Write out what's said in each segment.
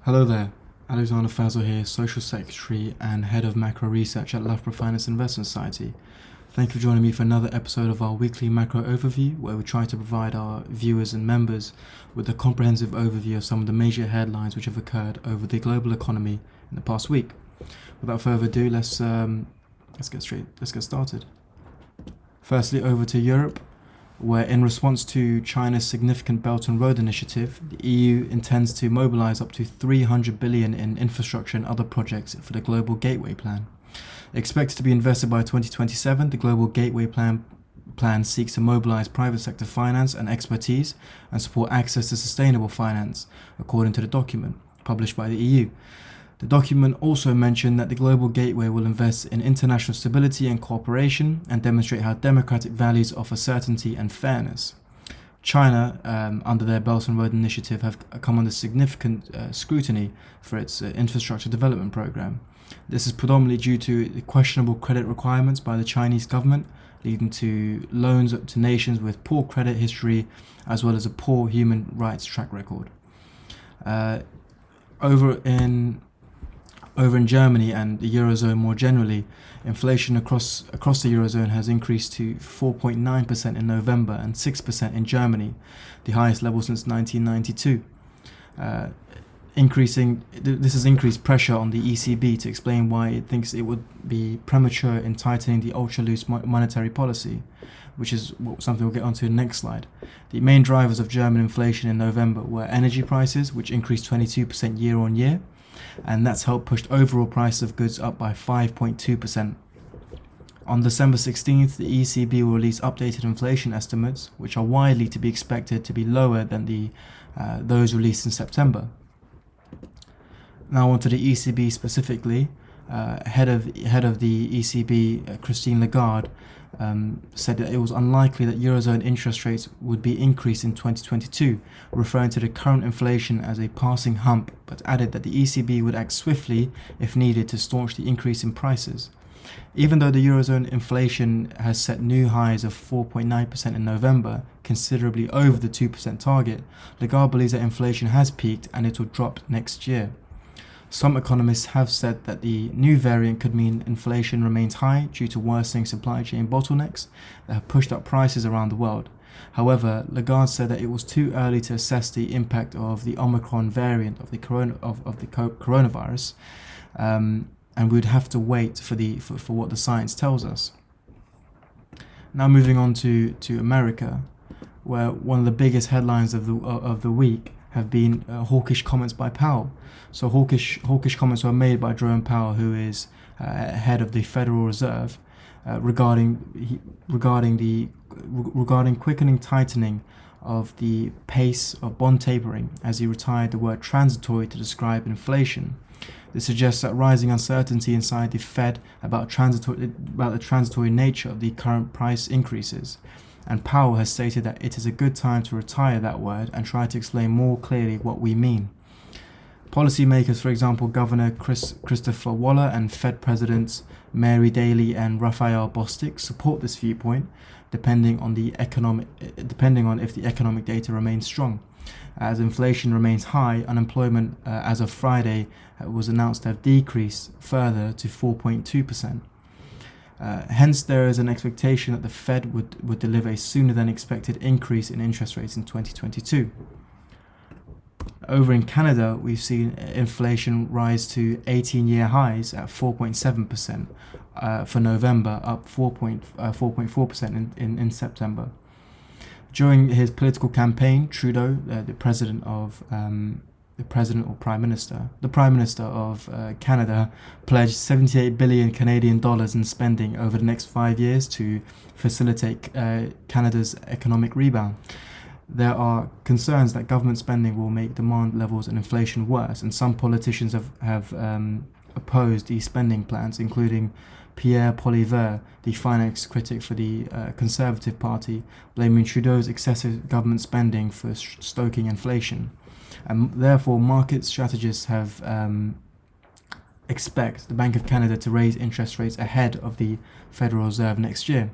Hello there, Alexander Fazil here, Social Secretary and Head of Macro Research at Loughborough Finance Investment Society. Thank you for joining me for another episode of our weekly macro overview, where we try to provide our viewers and members with a comprehensive overview of some of the major headlines which have occurred over the global economy in the past week. Without further ado, let's get started. Firstly, over to Europe, where in response to China's significant Belt and Road Initiative, the EU intends to mobilise up to 300 billion in infrastructure and other projects for the Global Gateway Plan. Expected to be invested by 2027, the Global Gateway Plan seeks to mobilise private sector finance and expertise and support access to sustainable finance, according to the document published by the EU. The document also mentioned that the Global Gateway will invest in international stability and cooperation and demonstrate how democratic values offer certainty and fairness. China, under their Belt and Road Initiative, have come under significant scrutiny for its infrastructure development program. This is predominantly due to the questionable credit requirements by the Chinese government, leading to loans to nations with poor credit history, as well as a poor human rights track record. Over in Germany and the Eurozone more generally, inflation across the Eurozone has increased to 4.9% in November and 6% in Germany, the highest level since 1992. This has increased pressure on the ECB to explain why it thinks it would be premature in tightening the ultra-loose monetary policy, which is something we'll get onto in the next slide. The main drivers of German inflation in November were energy prices, which increased 22% year on year, and that's helped push overall price of goods up by 5.2%. On December 16th, the ECB will release updated inflation estimates, which are widely to be expected to be lower than those released in September. Now onto the ECB specifically. Head of the ECB, Christine Lagarde, said that it was unlikely that Eurozone interest rates would be increased in 2022, referring to the current inflation as a passing hump, but added that the ECB would act swiftly if needed to staunch the increase in prices. Even though the Eurozone inflation has set new highs of 4.9% in November, considerably over the 2% target, Lagarde believes that inflation has peaked and it will drop next year. Some economists have said that the new variant could mean inflation remains high due to worsening supply chain bottlenecks that have pushed up prices around the world. However, Lagarde said that it was too early to assess the impact of the Omicron variant of the coronavirus, and we would have to wait for what the science tells us. Now moving on to America, where one of the biggest headlines of the week have been hawkish comments by Powell. So hawkish comments were made by Jerome Powell, who is head of the Federal Reserve, regarding quickening tightening of the pace of bond tapering, as he retired the word transitory to describe inflation. This suggests that rising uncertainty inside the Fed about the transitory nature of the current price increases. And Powell has stated that it is a good time to retire that word and try to explain more clearly what we mean. Policymakers, for example, Governor Christopher Waller and Fed Presidents Mary Daly and Raphael Bostic, support this viewpoint, depending on if the economic data remains strong. As inflation remains high, unemployment as of Friday was announced to have decreased further to 4.2%. Hence, there is an expectation that the Fed would deliver a sooner than expected increase in interest rates in 2022. Over in Canada, we've seen inflation rise to 18-year highs at 4.7% for November, up 4.4% in September. During his political campaign, Trudeau, the Prime Minister of Canada, pledged 78 billion Canadian dollars in spending over the next 5 years to facilitate Canada's economic rebound. There are concerns that government spending will make demand levels and inflation worse, and some politicians have opposed these spending plans, including Pierre Poilievre, the finance critic for the Conservative Party, blaming Trudeau's excessive government spending for stoking inflation. And therefore, market strategists have expect the Bank of Canada to raise interest rates ahead of the Federal Reserve next year.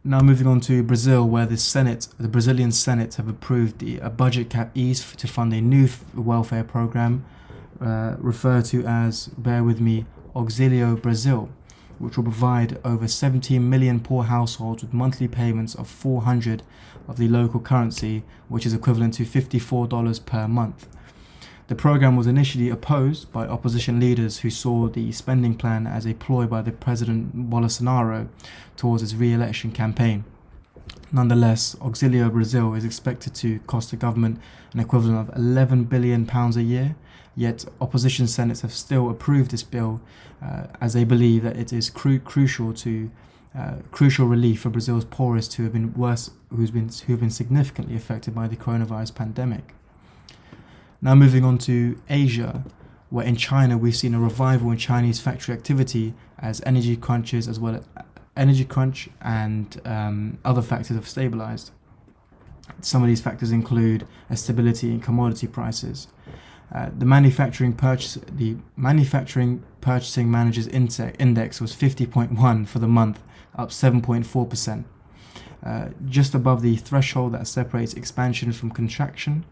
Now moving on to Brazil, where the Brazilian Senate have approved a budget cap ease to fund a new welfare program referred to as, bear with me, Auxílio Brasil, which will provide over 17 million poor households with monthly payments of 400 of the local currency, which is equivalent to $54 per month. The program was initially opposed by opposition leaders who saw the spending plan as a ploy by the President Bolsonaro towards his re-election campaign. Nonetheless, Auxílio Brasil is expected to cost the government an equivalent of £11 billion a year, yet opposition senates have still approved this bill as they believe that it is crucial relief for Brazil's poorest who have been significantly affected by the coronavirus pandemic. Now moving on to Asia, where in China we've seen a revival in Chinese factory activity as energy crunch and other factors have stabilized. Some of these factors include a stability in commodity prices. The manufacturing purchasing managers index was 50.1 for the month, up 7.4%, just above the threshold that separates expansion from contraction.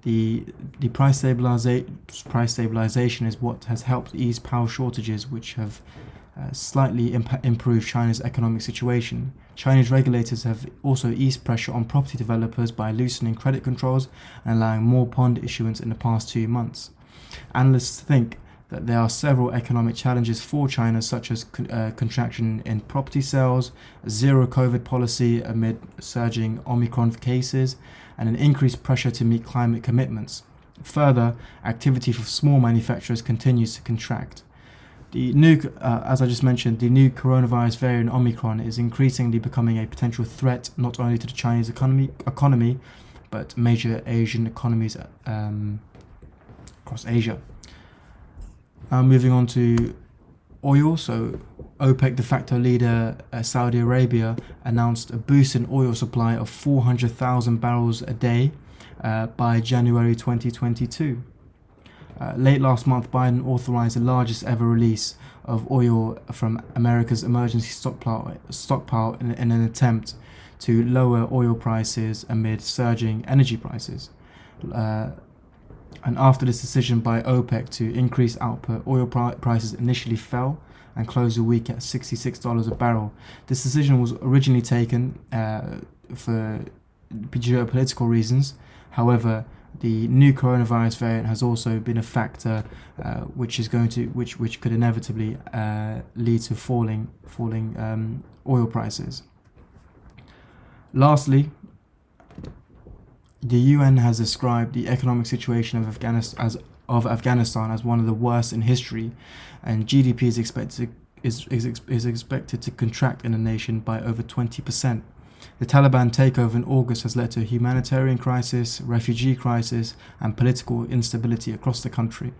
The price stabilization is what has helped ease power shortages, which have slightly improved China's economic situation. Chinese regulators have also eased pressure on property developers by loosening credit controls and allowing more bond issuance in the past 2 months. Analysts think that there are several economic challenges for China, such as contraction in property sales, a zero COVID policy amid surging Omicron cases, and an increased pressure to meet climate commitments. Further, activity for small manufacturers continues to contract. As I just mentioned, the new coronavirus variant Omicron is increasingly becoming a potential threat not only to the Chinese economy, but major Asian economies across Asia. Moving on to oil, so OPEC de facto leader Saudi Arabia announced a boost in oil supply of 400,000 barrels a day by January 2022. Late last month, Biden authorized the largest ever release of oil from America's emergency stockpile in an attempt to lower oil prices amid surging energy prices. And after this decision by OPEC to increase output, oil prices initially fell and closed the week at $66 a barrel. This decision was originally taken for geopolitical reasons. However, the new coronavirus variant has also been a factor which could inevitably lead to falling oil prices. Lastly, the UN has described the economic situation of Afghanistan as one of the worst in history, and GDP is expected to contract in the nation by over 20%. The Taliban takeover in August has led to a humanitarian crisis, refugee crisis, and political instability across the country.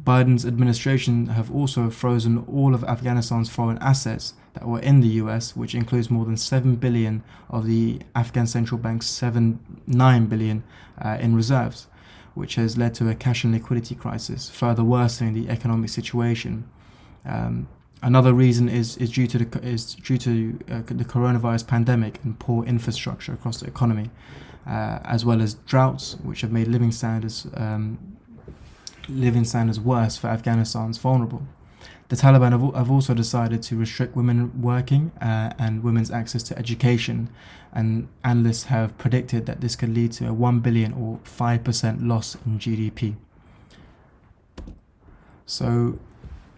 Biden's administration have also frozen all of Afghanistan's foreign assets that were in the US, which includes more than $7 billion of the Afghan central bank's $9 billion in reserves, which has led to a cash and liquidity crisis, further worsening the economic situation. Another reason is due to the coronavirus pandemic and poor infrastructure across the economy, as well as droughts, which have made living standards worse for Afghanistan's vulnerable. The Taliban have also decided to restrict women working and women's access to education, and analysts have predicted that this could lead to a 1 billion or 5% loss in GDP. So,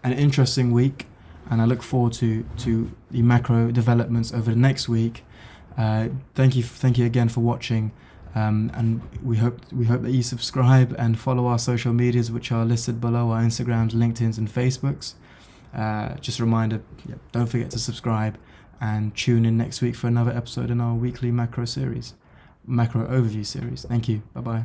an interesting week, and I look forward to the macro developments over the next week. Thank you again for watching. And we hope that you subscribe and follow our social medias, which are listed below: our Instagrams, LinkedIn's, and Facebooks. Just a reminder, don't forget to subscribe and tune in next week for another episode in our weekly macro overview series. Thank you. Bye bye.